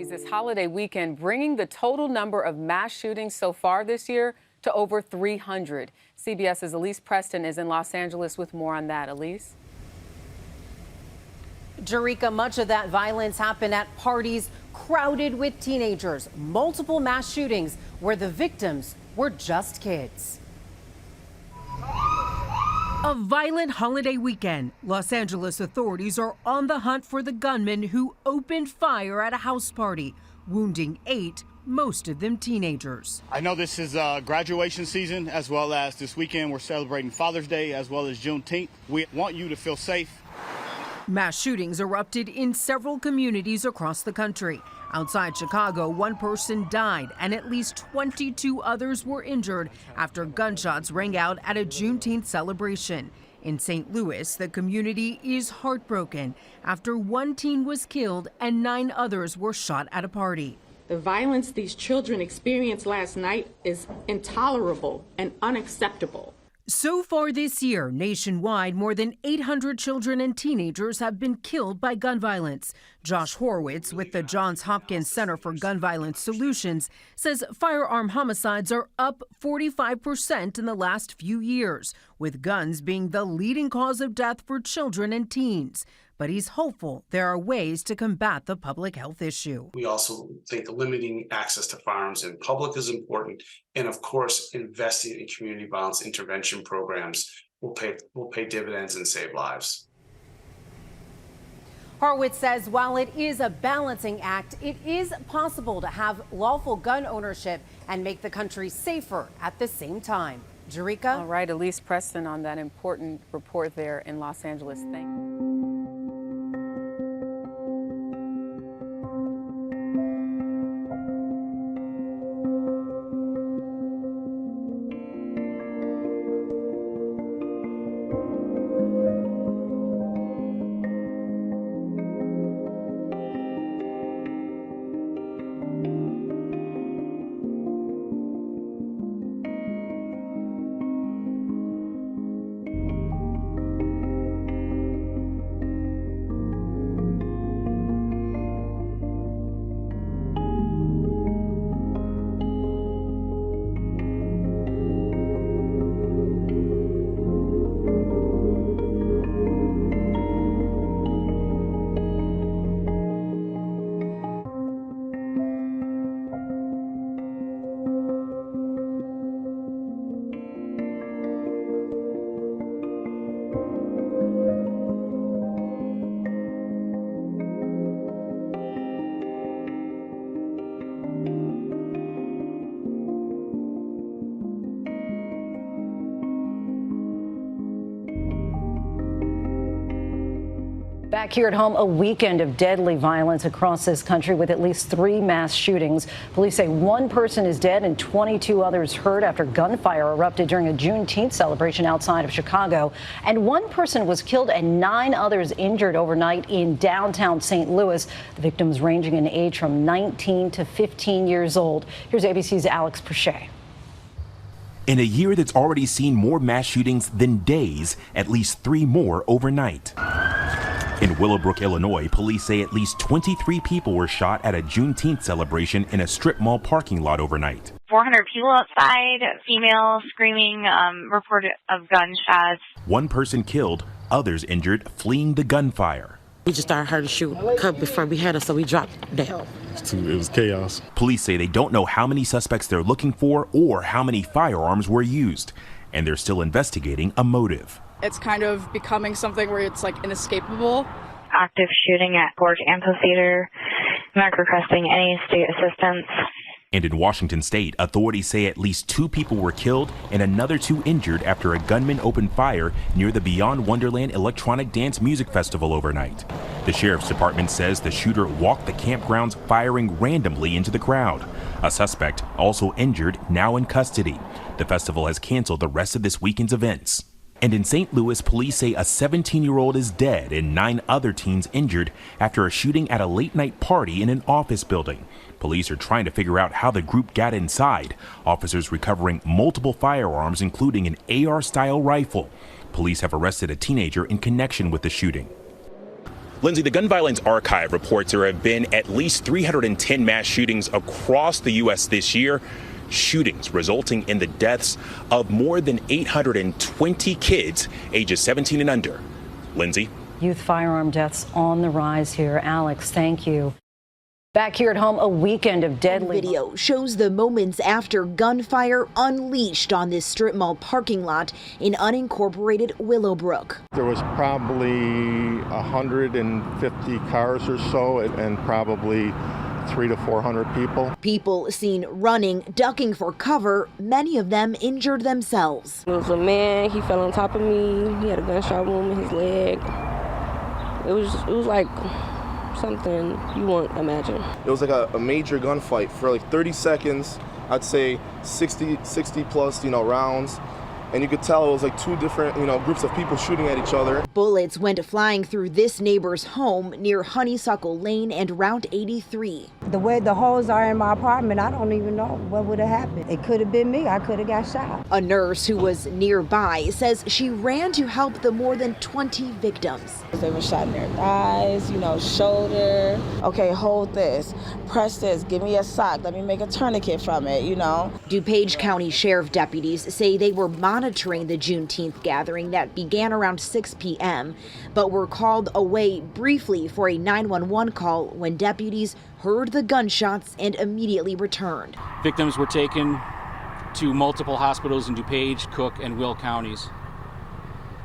This holiday weekend, bringing the total number of mass shootings so far this year to over 300. CBS's Elise Preston is in Los Angeles with more on that. Elise? Jerika, much of that violence happened at parties crowded with teenagers. Multiple mass shootings where the victims were just kids. A violent holiday weekend. Los Angeles authorities are on the hunt for the gunman who opened fire at a house party, wounding 8, most of them teenagers. I know this is graduation season, as well as this weekend we're celebrating Father's Day as well as Juneteenth. We want you to feel safe. Mass shootings erupted in several communities across the country. Outside Chicago, one person died and at least 22 others were injured after gunshots rang out at a Juneteenth celebration. In St. Louis, the community is heartbroken after one teen was killed and 9 others were shot at a party. The violence these children experienced last night is intolerable and unacceptable. So far this year, nationwide, more than 800 children and teenagers have been killed by gun violence. Josh Horowitz with the Johns Hopkins Center for Gun Violence Solutions says firearm homicides are up 45% in the last few years, with guns being the leading cause of death for children and teens. But he's hopeful there are ways to combat the public health issue. We also think limiting access to firearms in public is important. And of course, investing in community violence intervention programs will pay dividends and save lives. Horowitz says while it is a balancing act, it is possible to have lawful gun ownership and make the country safer at the same time. Jerika? All right, Elise Preston on that important report there in Los Angeles. Thank you. Back here at home, a weekend of deadly violence across this country with at least 3 mass shootings. Police say 1 person is dead and 22 others hurt after gunfire erupted during a Juneteenth celebration outside of Chicago. And 1 person was killed and 9 others injured overnight in downtown St. Louis. The victims ranging in age from 19 to 15 years old. Here's ABC's Alex Perche. In a year that's already seen more mass shootings than days, at least 3 more overnight. In Willowbrook, Illinois, police say at least 23 people were shot at a Juneteenth celebration in a strip mall parking lot overnight. 400 people outside, female screaming, report of gunshots. 1 person killed, others injured, fleeing the gunfire. We just started heard a shoot before we had us, so we dropped down. It was chaos. Police say they don't know how many suspects they're looking for or how many firearms were used, and they're still investigating a motive. It's kind of becoming something where it's like inescapable. Active shooting at Gorge Amphitheater. I'm not requesting any state assistance. And in Washington state, authorities say at least 2 people were killed and another 2 injured after a gunman opened fire near the Beyond Wonderland Electronic Dance Music Festival overnight. The sheriff's department says the shooter walked the campgrounds firing randomly into the crowd. A suspect, also injured, now in custody. The festival has canceled the rest of this weekend's events. And in St. Louis, police say a 17-year-old is dead and 9 other teens injured after a shooting at a late-night party in an office building. Police are trying to figure out how the group got inside. Officers recovering multiple firearms, including an AR-style rifle. Police have arrested a teenager in connection with the shooting. Lindsay, the Gun Violence Archive reports there have been at least 310 mass shootings across the U.S. this year. Shootings resulting in the deaths of more than 820 kids ages 17 and under. Lindsay? Youth firearm deaths on the rise here. Alex, thank you. Back here at home, a weekend of deadly video shows the moments after gunfire unleashed on this strip mall parking lot in unincorporated Willowbrook. There was probably 150 cars or so and probably 300 to 400 people. People seen running, ducking for cover, many of them injured themselves. It was a man, he fell on top of me, he had a gunshot wound in his leg. It was like something you won't imagine. It was like a major gunfight for like 30 seconds, I'd say 60 plus, rounds. And you could tell it was like two different, groups of people shooting at each other. Bullets went flying through this neighbor's home near Honeysuckle Lane and Route 83. The way the holes are in my apartment, I don't even know what would have happened. It could have been me. I could have got shot. A nurse who was nearby says she ran to help the more than 20 victims. They were shot in their thighs, shoulder. Okay, hold this, press this, give me a sock, let me make a tourniquet from it, DuPage County Sheriff deputies say they were monitoring the Juneteenth gathering that began around 6 p.m., but were called away briefly for a 911 call when deputies heard the gunshots and immediately returned. Victims were taken to multiple hospitals in DuPage, Cook, and Will counties.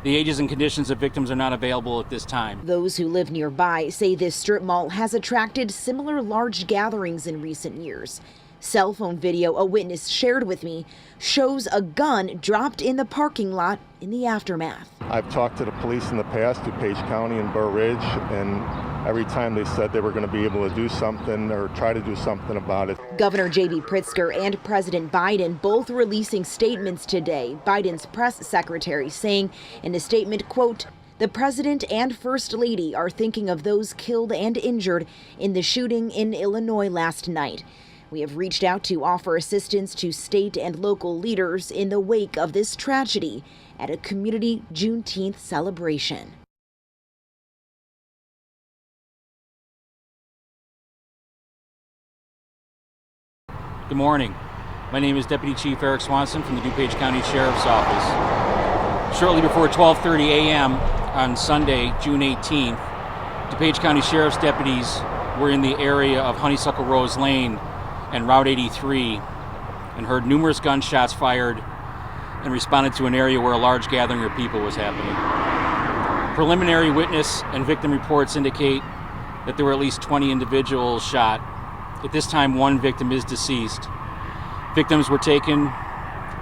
The ages and conditions of victims are not available at this time. Those who live nearby say this strip mall has attracted similar large gatherings in recent years. Cell phone video a witness shared with me shows a gun dropped in the parking lot in the aftermath. I've talked to the police in the past, DuPage County and Burr Ridge, and every time they said they were going to be able to do something or try to do something about it. Governor J.B. Pritzker and President Biden both releasing statements today. Biden's press secretary saying in a statement, quote, "The president and first lady are thinking of those killed and injured in the shooting in Illinois last night. We have reached out to offer assistance to state and local leaders in the wake of this tragedy at a community Juneteenth celebration." Good morning. My name is Deputy Chief Eric Swanson from the DuPage County Sheriff's Office. Shortly before 12:30 a.m. on Sunday, June 18th, DuPage County Sheriff's deputies were in the area of Honeysuckle Rose Lane and Route 83 and heard numerous gunshots fired and responded to an area where a large gathering of people was happening. Preliminary witness and victim reports indicate that there were at least 20 individuals shot. At this time, one victim is deceased. Victims were taken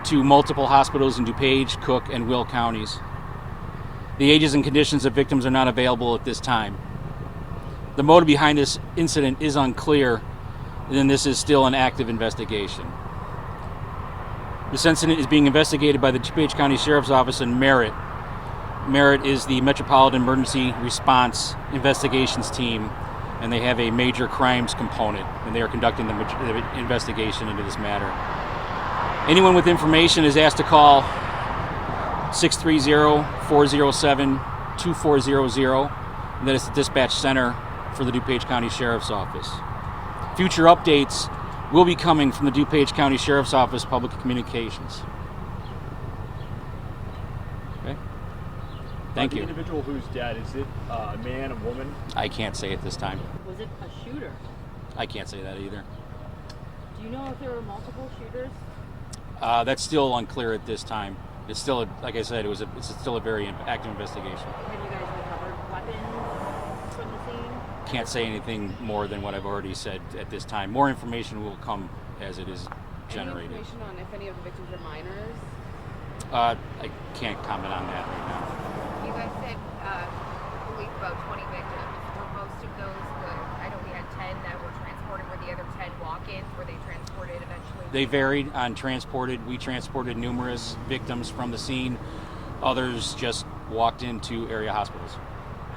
to multiple hospitals in DuPage, Cook, and Will counties. The ages and conditions of victims are not available at this time. The motive behind this incident is unclear, and this is still an active investigation. This incident is being investigated by the DuPage County Sheriff's Office and Merritt. Merritt is the Metropolitan Emergency Response Investigations Team, and they have a major crimes component, and they are conducting the investigation into this matter. Anyone with information is asked to call 630-407-2400, and that is the dispatch center for the DuPage County Sheriff's Office. Future updates will be coming from the DuPage County Sheriff's Office Public Communications. Okay. Thank you. The individual who's dead, is it a man, a woman? I can't say at this time. Was it a shooter? I can't say that either. Do you know if there were multiple shooters? That's still unclear at this time. It's still, like I said, it's still a very active investigation. Have you guys recovered weapons from the scene? Can't say anything more than what I've already said at this time. More information will come as it is generated. Any information on if any of the victims are minors? I can't comment on that right now. You guys said believe about 20 victims. Were most of those, I know we had 10 that were transported. Were the other 10 walk-ins? Were they transported eventually? They varied on transported. We transported numerous victims from the scene Others just walked into area hospitals.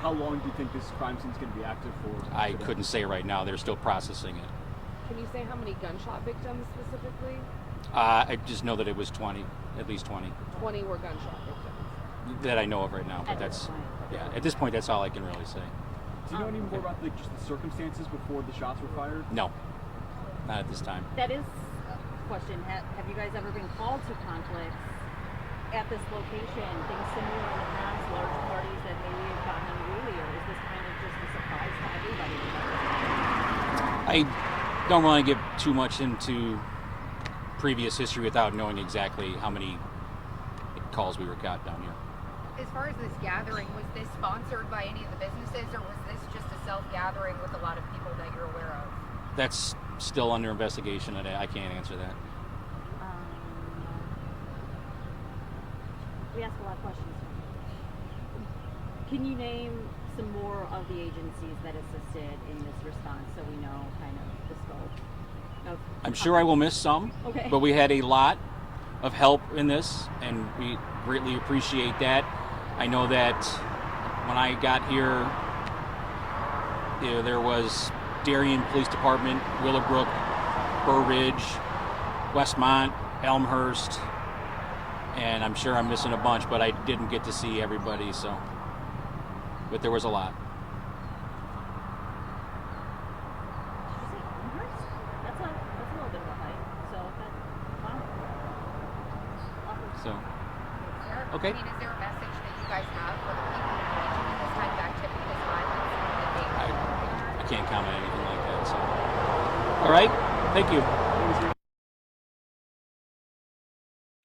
How long do you think this crime scene is going to be active for? I couldn't say right now. They're still processing it. Can you say how many gunshot victims specifically? I just know that it was 20, at least 20. 20 were gunshot victims. That I know of right now, but that's, yeah, at this point, that's all I can really say. Do you know any more about just the circumstances before the shots were fired? No, not at this time. That is a question. Have you guys ever been called to conflicts at this location? Things similar in the past, large parties that maybe have gotten unruly, or is this kind of just a surprise to everybody? I don't want to get too much into previous history without knowing exactly how many calls we were got down here. As far as this gathering, was this sponsored by any of the businesses, or was this just a self-gathering with a lot of people that you're aware of? That's still under investigation. I can't answer that. We ask a lot of questions. Can you name some more of the agencies that assisted in this response so we know kind of the scope of... I'm sure I will miss some, okay. But we had a lot of help in this, and we greatly appreciate that. I know that when I got here, there was Darien Police Department, Willowbrook, Burr Ridge, Westmont, Elmhurst, and I'm sure I'm missing a bunch, but I didn't get to see everybody, so. But there was a lot. That's a little bit of a hike, so wow. So, okay. I mean, is there a message that you guys have for the people engaging in this kind of activity, this violence? I can't comment on anything like that, so. All right, thank you.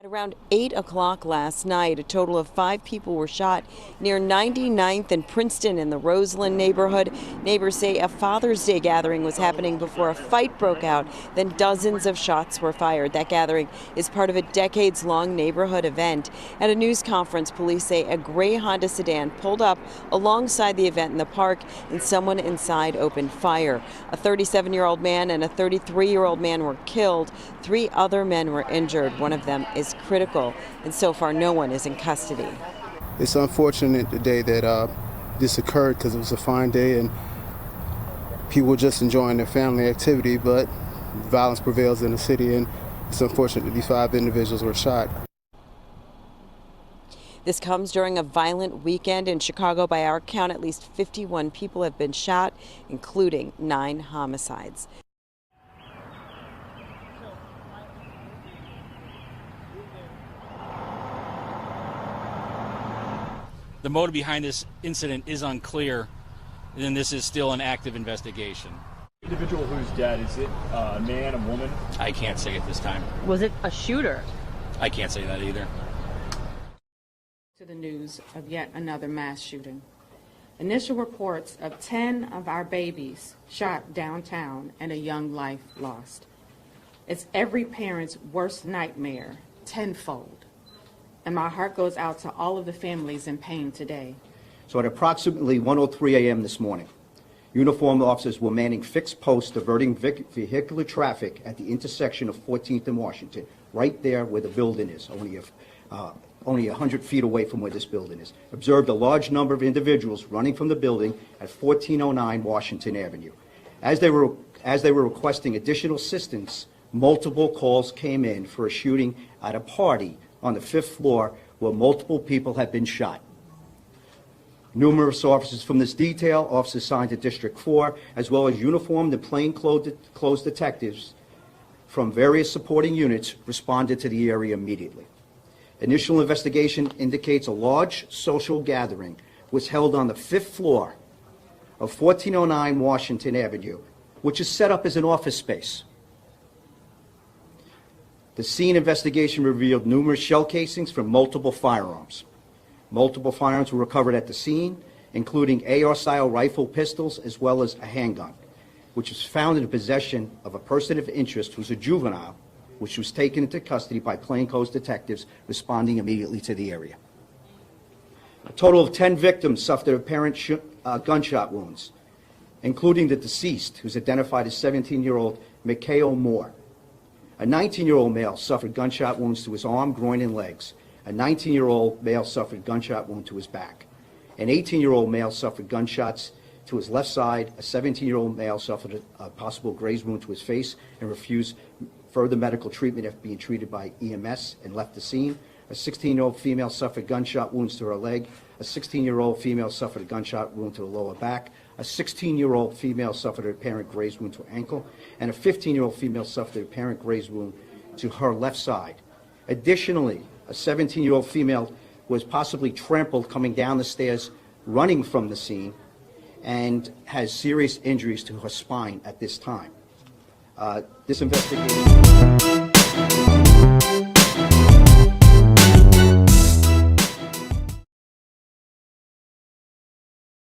At around 8 o'clock last night, a total of 5 people were shot near 99th and Princeton in the Roseland neighborhood. Neighbors say a Father's Day gathering was happening before a fight broke out. Then dozens of shots were fired. That gathering is part of a decades-long neighborhood event. At a news conference, police say a gray Honda sedan pulled up alongside the event in the park and someone inside opened fire. A 37-year-old man and a 33-year-old man were killed. 3 other men were injured. One of them is critical, and so far no one is in custody. It's unfortunate the day that this occurred because it was a fine day and people were just enjoying their family activity, but violence prevails in the city, and it's unfortunate that these 5 individuals were shot. This comes during a violent weekend in Chicago. By our count, at least 51 people have been shot, including 9 homicides. The motive behind this incident is unclear, and this is still an active investigation. The individual who's dead, is it a man, a woman? I can't say at this time. Was it a shooter? I can't say that either. To the news of yet another mass shooting. Initial reports of 10 of our babies shot downtown and a young life lost. It's every parent's worst nightmare, tenfold. And my heart goes out to all of the families in pain today. So at approximately 1:03 a.m. this morning, uniformed officers were manning fixed posts diverting vehicular traffic at the intersection of 14th and Washington, right there where the building is, only 100 feet away from where this building is. Observed a large number of individuals running from the building at 1409 Washington Avenue. As they were requesting additional assistance, multiple calls came in for a shooting at a party on the 5th floor where multiple people had been shot. Numerous officers from this detail, officers assigned to District 4, as well as uniformed and plainclothes detectives from various supporting units responded to the area immediately. Initial investigation indicates a large social gathering was held on the 5th floor of 1409 Washington Avenue, which is set up as an office space. The scene investigation revealed numerous shell casings from multiple firearms. Multiple firearms were recovered at the scene, including AR-style rifle pistols as well as a handgun, which was found in the possession of a person of interest who's a juvenile, which was taken into custody by plainclothes detectives responding immediately to the area. A total of 10 victims suffered apparent gunshot wounds, including the deceased, who's identified as 17-year-old Mikhail Moore. A 19-year-old male suffered gunshot wounds to his arm, groin, and legs. A 19-year-old male suffered a gunshot wound to his back. An 18-year-old male suffered gunshots to his left side. A 17-year-old male suffered a possible graze wound to his face and refused further medical treatment after being treated by EMS and left the scene. A 16-year-old female suffered gunshot wounds to her leg. A 16-year-old female suffered a gunshot wound to the lower back. A 16-year-old female suffered an apparent graze wound to her ankle. And a 15-year-old female suffered an apparent graze wound to her left side. Additionally, a 17-year-old female was possibly trampled coming down the stairs, running from the scene, and has serious injuries to her spine at this time. This investigation...